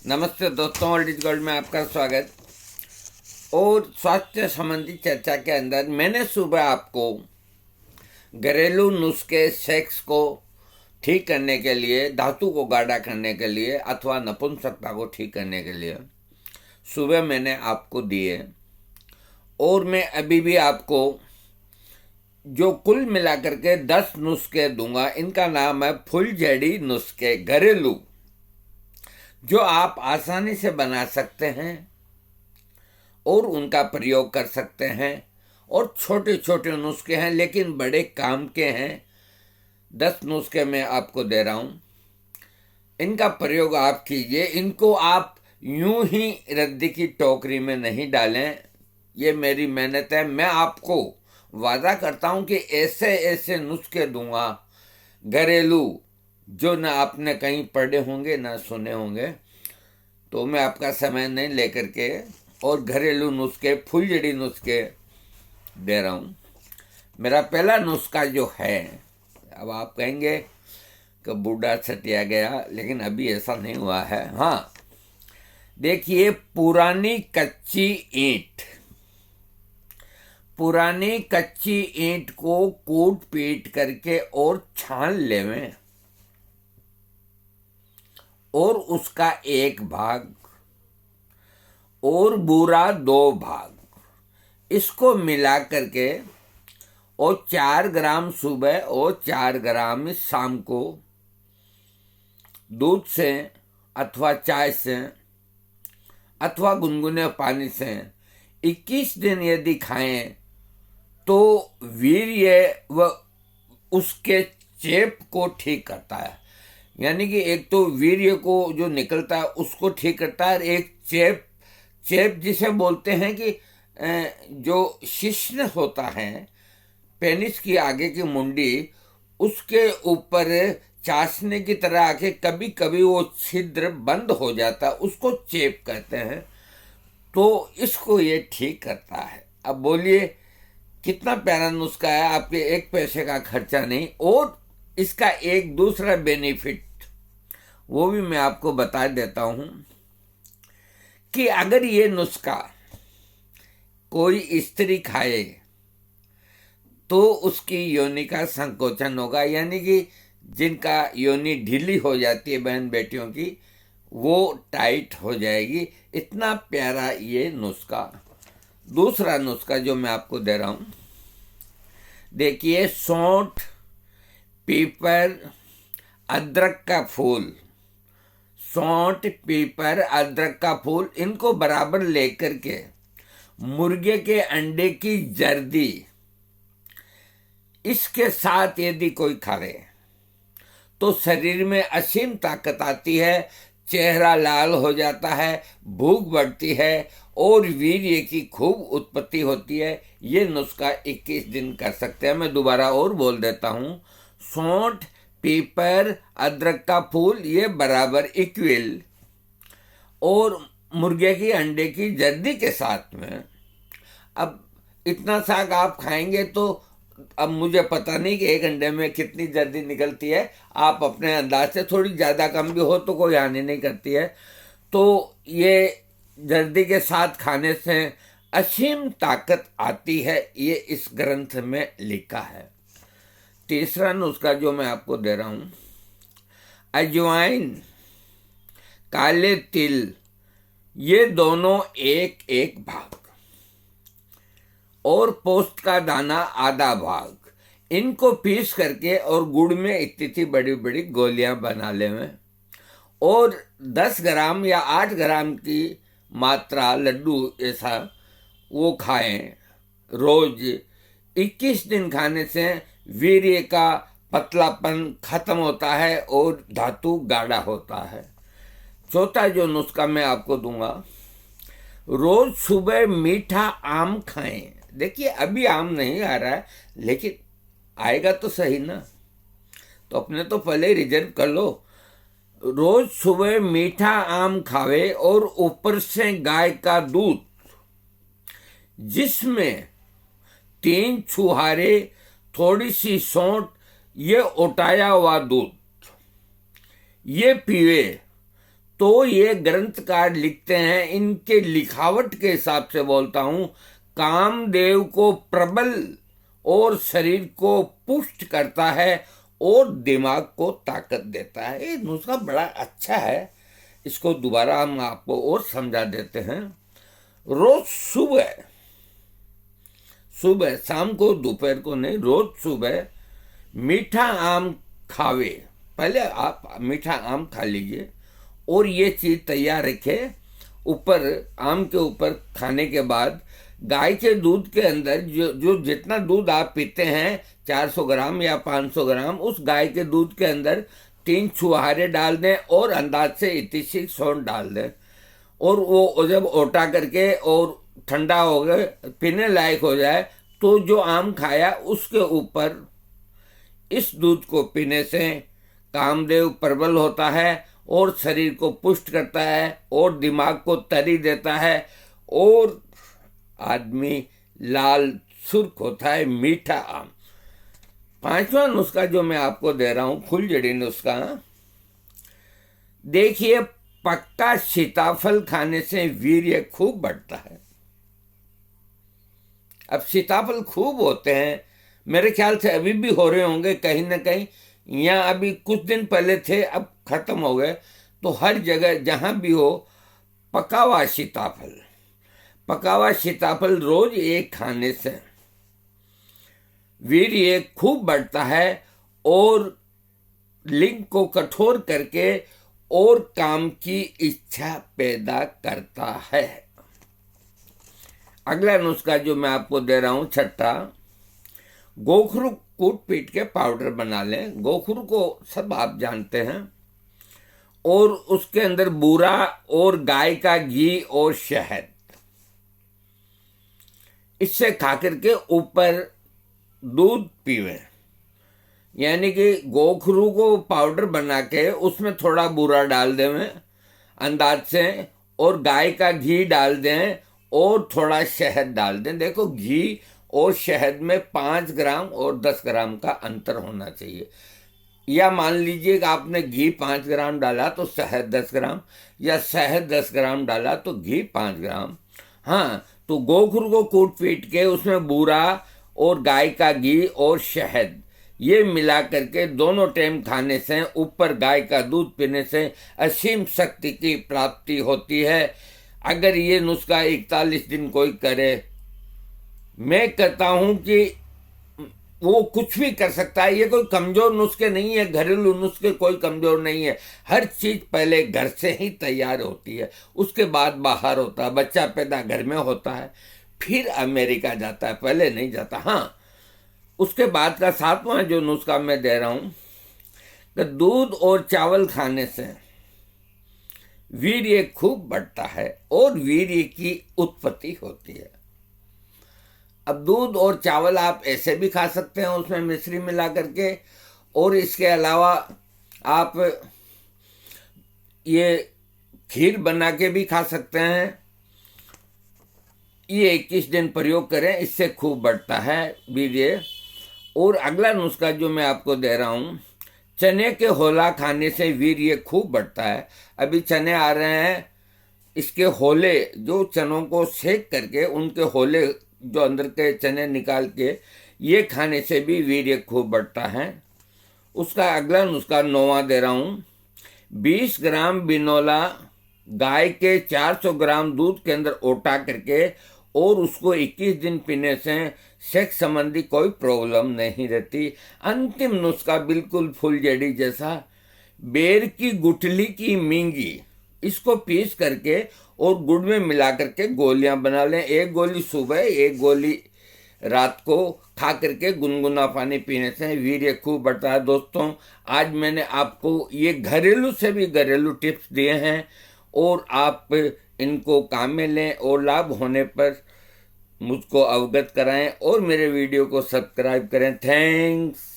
नमस्ते दोस्तों, old is gold में आपका स्वागत। और स्वास्थ्य संबंधी चर्चा के अंदर मैंने सुबह आपको घरेलू नुस्खे सेक्स को ठीक करने के लिए, धातु को गाढ़ा करने के लिए अथवा नपुंसकता को ठीक करने के लिए सुबह मैंने आपको दिए। और मैं अभी भी आपको जो कुल मिलाकर के 10 नुस्खे दूंगा। इनका नाम है फुलझड़ी नुस्खे घरेलू, जो आप आसानी से बना सकते हैं और उनका प्रयोग कर सकते हैं। और छोटे छोटे नुस्खे हैं लेकिन बड़े काम के हैं। 10 नुस्खे मैं आपको दे रहा हूँ, इनका प्रयोग आप कीजिए। इनको आप यूं ही रद्दी की टोकरी में नहीं डालें, ये मेरी मेहनत है। मैं आपको वादा करता हूँ कि ऐसे ऐसे नुस्खे दूंगा घरेलू, जो ना आपने कहीं पढ़े होंगे ना सुने होंगे। तो मैं आपका समय नहीं लेकर के और घरेलू नुस्खे, फुलझड़ी नुस्खे दे रहा हूँ। मेरा पहला नुस्खा जो है, अब आप कहेंगे कि बूढ़ा सटिया गया, लेकिन अभी ऐसा नहीं हुआ है। हाँ, देखिए, पुरानी कच्ची ईंट को कूट पीट करके और छान लेवें, और उसका एक भाग और बूरा 2 भाग, इसको मिला करके और 4 ग्राम सुबह और 4 ग्राम शाम को दूध से अथवा चाय से अथवा गुनगुने पानी से 21 दिन यदि खाएं तो वीर्य व उसके चेप को ठीक करता है। यानी कि एक तो वीर्य को जो निकलता है उसको ठीक करता है, और एक चेप जिसे बोलते हैं कि जो शिश्न होता है, पेनिस की आगे की मुंडी, उसके ऊपर चाशने की तरह आके कभी कभी वो छिद्र बंद हो जाता है, उसको चेप कहते हैं। तो इसको ये ठीक करता है। अब बोलिए कितना प्यारा नुस्खा है, आपके 1 पैसे का खर्चा नहीं। और इसका एक दूसरा बेनिफिट वो भी मैं आपको बता देता हूं कि अगर ये नुस्खा कोई स्त्री खाए तो उसकी योनि का संकोचन होगा, यानी कि जिनका योनि ढीली हो जाती है बहन बेटियों की, वो टाइट हो जाएगी। इतना प्यारा ये नुस्खा। दूसरा नुस्खा जो मैं आपको दे रहा हूं, देखिए, सौंठ, पीपर, अदरक का फूल, सौंठ, पीपर, अदरक का फूल, इनको बराबर लेकर के मुर्गे के अंडे की जर्दी, इसके साथ यदि कोई खाए तो शरीर में असीम ताकत आती है, चेहरा लाल हो जाता है, भूख बढ़ती है और वीर्य की खूब उत्पत्ति होती है। ये नुस्खा 21 दिन कर सकते हैं। मैं दोबारा और बोल देता हूँ, सौंठ, पीपर, अदरक का फूल, ये बराबर इक्वल, और मुर्गे की अंडे की जर्दी के साथ में। अब इतना साग आप खाएंगे तो अब मुझे पता नहीं कि 1 अंडे में कितनी जर्दी निकलती है, आप अपने अंदाज से, थोड़ी ज़्यादा कम भी हो तो कोई हानि नहीं करती है। तो ये जर्दी के साथ खाने से असीम ताकत आती है, ये इस ग्रंथ में लिखा है। तीसरा नुस्खा जो मैं आपको दे रहा हूं, अजवाइन, काले तिल, ये दोनों 1-1 भाग, और पोस्त का दाना आधा भाग, इनको पीस करके और गुड़ में इतनी बड़ी बड़ी गोलियां बना लें, और 10 ग्राम या 8 ग्राम की मात्रा लड्डू ऐसा वो खाएं रोज। 21 दिन खाने से वीर्य का पतलापन खत्म होता है और धातु गाढ़ा होता है। चौथा जो नुस्खा मैं आपको दूंगा, रोज सुबह मीठा आम खाएं। देखिए, अभी आम नहीं आ रहा है, लेकिन आएगा तो सही ना, तो अपने तो पहले ही रिजर्व कर लो। रोज सुबह मीठा आम खावे और ऊपर से गाय का दूध, जिसमें 3 छुहारे, थोड़ी सी सौंठ, ये उटाया हुआ दूध, ये पीवे तो ये ग्रंथकार लिखते हैं, इनके लिखावट के हिसाब से बोलता हूं, कामदेव को प्रबल और शरीर को पुष्ट करता है और दिमाग को ताकत देता है। ये नुस्खा बड़ा अच्छा है, इसको दोबारा हम आपको और समझा देते हैं। रोज सुबह शाम को दोपहर को नहीं, रोज सुबह मीठा आम खावे। पहले आप मीठा आम खा लीजिए और ये चीज तैयार रखे। ऊपर आम के ऊपर खाने के बाद गाय के दूध के अंदर जो जितना दूध आप पीते हैं, 400 ग्राम या 500 ग्राम, उस गाय के दूध के अंदर 3 छुहारे डाल दें और अंदाज से इतिशी सौंठ डाल दें। और वो जब ओटा करके और ठंडा हो गए, पीने लायक हो जाए, तो जो आम खाया उसके ऊपर इस दूध को पीने से कामदेव प्रबल होता है और शरीर को पुष्ट करता है और दिमाग को तरी देता है और आदमी लाल सुर्ख होता है। मीठा आम। 5वां नुस्खा जो मैं आपको दे रहा हूं, फुलझड़ी नुस्खा। देखिए, पक्का सीताफल खाने से वीर्य खूब बढ़ता है। अब सीताफल खूब होते हैं, मेरे ख्याल से अभी भी हो रहे होंगे कहीं ना कहीं, या अभी कुछ दिन पहले थे, अब खत्म हो गए। तो हर जगह जहां भी हो, पका हुआ सीताफल रोज एक खाने से वीर्य खूब बढ़ता है और लिंग को कठोर करके और काम की इच्छा पैदा करता है। अगला नुस्खा जो मैं आपको दे रहा हूं, 6ठा, गोखरू कूट पीट के पाउडर बना लें। गोखरू को सब आप जानते हैं, और उसके अंदर बूरा और गाय का घी और शहद, इससे खा करके ऊपर दूध पीवे। यानी कि गोखरू को पाउडर बना के उसमें थोड़ा बूरा डाल दें अंदाज से, और गाय का घी डाल दें और थोड़ा शहद डाल दें। देखो, घी और शहद में 5 ग्राम और 10 ग्राम का अंतर होना चाहिए। या मान लीजिए कि आपने घी 5 ग्राम डाला तो शहद 10 ग्राम, या शहद 10 ग्राम डाला तो घी 5 ग्राम। हाँ, तो गोखरू को कूट पीट के उसमें बूरा और गाय का घी और शहद ये मिला करके दोनों टाइम खाने से, ऊपर गाय का दूध पीने से असीम शक्ति की प्राप्ति होती है। अगर ये नुस्खा 41 दिन कोई करे, मैं कहता हूं कि वो कुछ भी कर सकता है। ये कोई कमजोर नुस्खे नहीं है, घरेलू नुस्खे कोई कमजोर नहीं है। हर चीज पहले घर से ही तैयार होती है, उसके बाद बाहर होता है। बच्चा पैदा घर में होता है, फिर अमेरिका जाता है, पहले नहीं जाता। हाँ, उसके बाद का 7वां जो नुस्खा मैं दे रहा हूं, कि दूध और चावल खाने से वीर्य खूब बढ़ता है और वीर्य की उत्पत्ति होती है। अब दूध और चावल आप ऐसे भी खा सकते हैं, उसमें मिश्री मिला करके, और इसके अलावा आप ये खीर बना के भी खा सकते हैं। ये 21 दिन प्रयोग करें, इससे खूब बढ़ता है वीर्य। और अगला नुस्खा जो मैं आपको दे रहा हूं, चने के होला खाने से वीर्य खूब बढ़ता है। अभी चने आ रहे हैं, इसके होले, जो चनों को सेक करके उनके होले, जो अंदर के चने निकाल के, ये खाने से भी वीर्य खूब बढ़ता है। उसका अगला नुस्खा 9वां दे रहा हूं, 20 ग्राम बिनोला गाय के 400 ग्राम दूध के अंदर ओटा करके और उसको 21 दिन पीने से सेक्स संबंधी कोई प्रॉब्लम नहीं रहती। अंतिम नुस्खा बिल्कुल फुलझड़ी जैसा, बेर की गुठली की मींगी, इसको पीस करके और गुड़ में मिला करके गोलियां बना लें। 1 गोली सुबह, 1 गोली रात को खा करके गुनगुना पानी पीने से वीर्य खूब बढ़ता है। दोस्तों, आज मैंने आपको ये घरेलू से भी घरेलू टिप्स दिए हैं, और आप इनको काम में लें और लाभ होने पर मुझको अवगत कराएं और मेरे वीडियो को सब्सक्राइब करें। थैंक्स।